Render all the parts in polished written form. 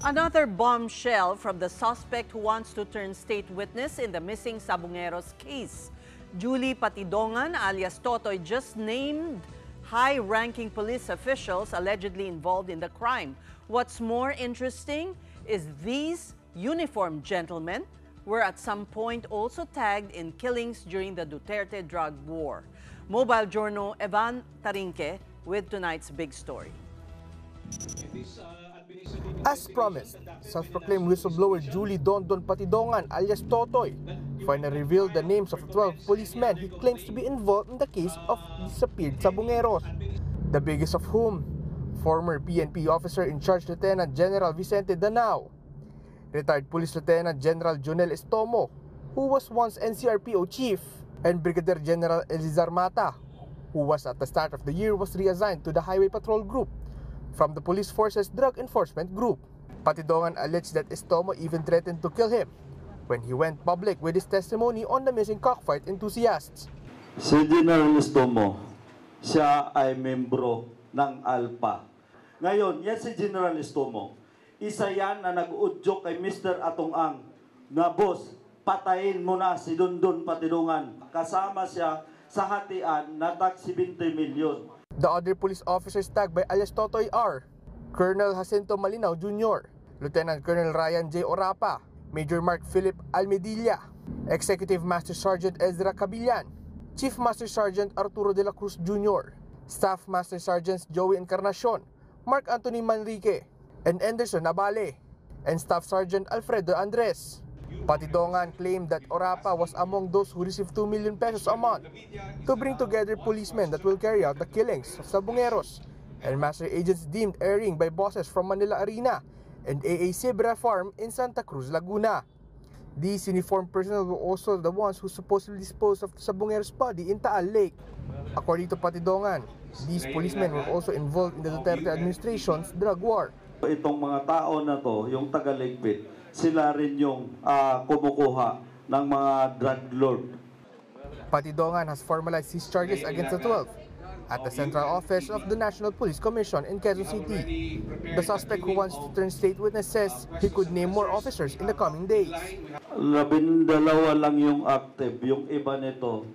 Another bombshell from the suspect who wants to turn state witness in the missing Sabongeros case. Julie Patidongan alias Totoy just named high-ranking police officials allegedly involved in the crime. What's more interesting is these uniformed gentlemen were at some point also tagged in killings during the Duterte drug war. Mobile Journal Evan Tarinque with tonight's big story. As promised, self-proclaimed whistleblower Julie Dondon Patidongan alias Totoy finally revealed the names of 12 policemen he claims to be involved in the case of disappeared Sabongeros. The biggest of whom, former PNP officer in charge Lieutenant General Vicente Danao, retired Police Lieutenant General Jonel Estomo, who was once NCRPO chief, and Brigadier General Elizar Mata, who was at the start of the year was reassigned to the Highway Patrol Group from the Police Force's Drug Enforcement Group. Patidongan alleged that Estomo even threatened to kill him when he went public with his testimony on the missing cockfight enthusiasts. Si General Estomo, siya ay membro ng ALPA. Ngayon, yan si General Estomo, isa yan na nag-udyok kay Mr. Atong Ang na, boss, patayin mo na si Dondon Patidongan. Kasama siya sa hatian na tag 70 milyon. The other police officers tagged by alias Totoy are Colonel Jacinto Malinaw Jr., Lieutenant Colonel Ryan J. Orapa, Major Mark Philip Almedilla, Executive Master Sergeant Ezra Cabillan, Chief Master Sergeant Arturo de la Cruz Jr., Staff Master Sergeants Joey Encarnacion, Mark Anthony Manrique, and Anderson Nabale, and Staff Sergeant Alfredo Andres. Patidongan claimed that Orapa was among those who received 2 million pesos a month to bring together policemen that will carry out the killings of Sabongeros and master agents deemed erring by bosses from Manila Arena and AA Sibra Farm in Santa Cruz, Laguna. These uniformed personnel were also the ones who supposedly disposed of the Sabongeros' body in Taal Lake. According to Patidongan, these policemen were also involved in the Duterte administration's drug war. Itong mga tao na to, yung taga-Ligpit, sila rin yung kumukuha ng mga drug lord. Patidongan has formalized his charges against the 12 at the central office of the National Police Commission in Quezon City. The suspect who wants to turn state witness says he could name more officers in the coming days. 12 lang yung active, yung iba nito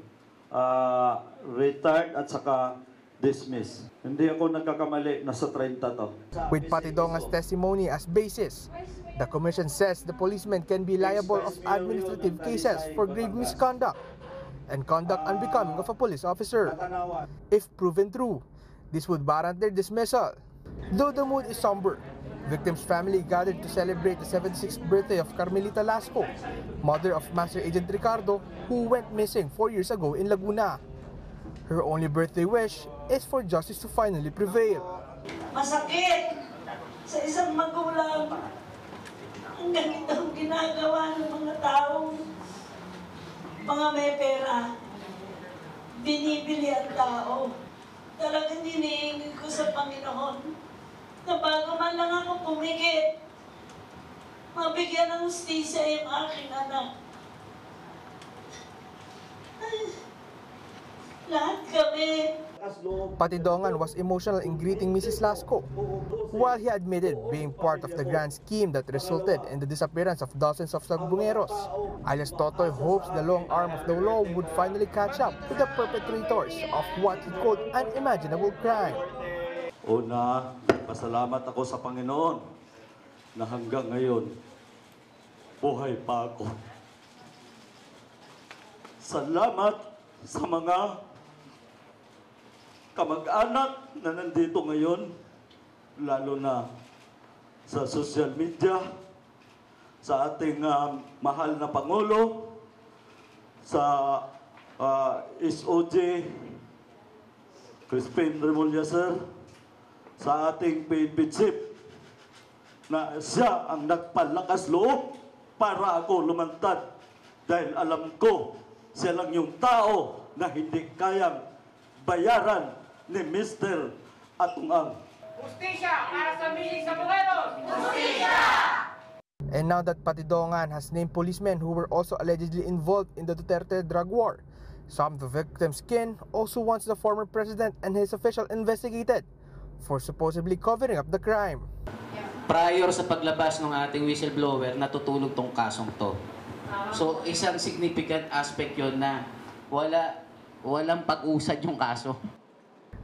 retired at saka dismiss. Hindi ako nagkakamali, nasa 30 to. With Patidongan's testimony as basis, the commission says the policemen can be liable of administrative cases for grave misconduct and conduct unbecoming of a police officer. If proven true, this would warrant their dismissal. Though the mood is somber, victim's family gathered to celebrate the 76th birthday of Carmelita Lasco, mother of Master Agent Ricardo, who went missing 4 years ago in Laguna. Her only birthday wish is for justice to finally prevail. Masakit sa isang magulang ang ganitong ginagawa ng mga taong mga may pera, binibili ang tao. Talagang hinihingi ko sa Panginoon na bago man lang ako pumikit, mabigyan ng hustisya yung aking anak. Lahat kami. Patidongan was emotional in greeting Mrs. Lasco, while he admitted being part of the grand scheme that resulted in the disappearance of dozens of Sabongeros. Alias Totoy hopes the long arm of the law would finally catch up to the perpetrators of what he called unimaginable crime. Una, pasalamat ako sa Panginoon na hanggang ngayon, buhay pa ako. Salamat sa mga kamag-anak na nandito ngayon, lalo na sa social media, sa ating mahal na Pangulo, sa SOJ, Crispin Remulla, sir, sa ating PNP chief, na siya ang nagpalakas loob para ako lumantad dahil alam ko siya lang yung tao na hindi kayang bayaran ni Mr. Atong Ang. Justisya para sa miling Sabongeros! Justisya! And now that Patidongan has named policemen who were also allegedly involved in the Duterte drug war, some of the victims' kin also wants the former president and his official investigated for supposedly covering up the crime. Yeah. prior sa paglabas ng ating whistleblower, natutulog tong kasong to. So, isang significant aspect yon na walang pag-usad yung kaso.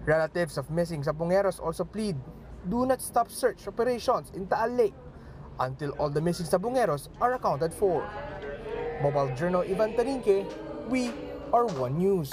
Relatives of missing Sabongeros also plead, do not stop search operations in Taal Lake until all the missing Sabongeros are accounted for. Mobile Journal Ivan Tarinque, we are One News.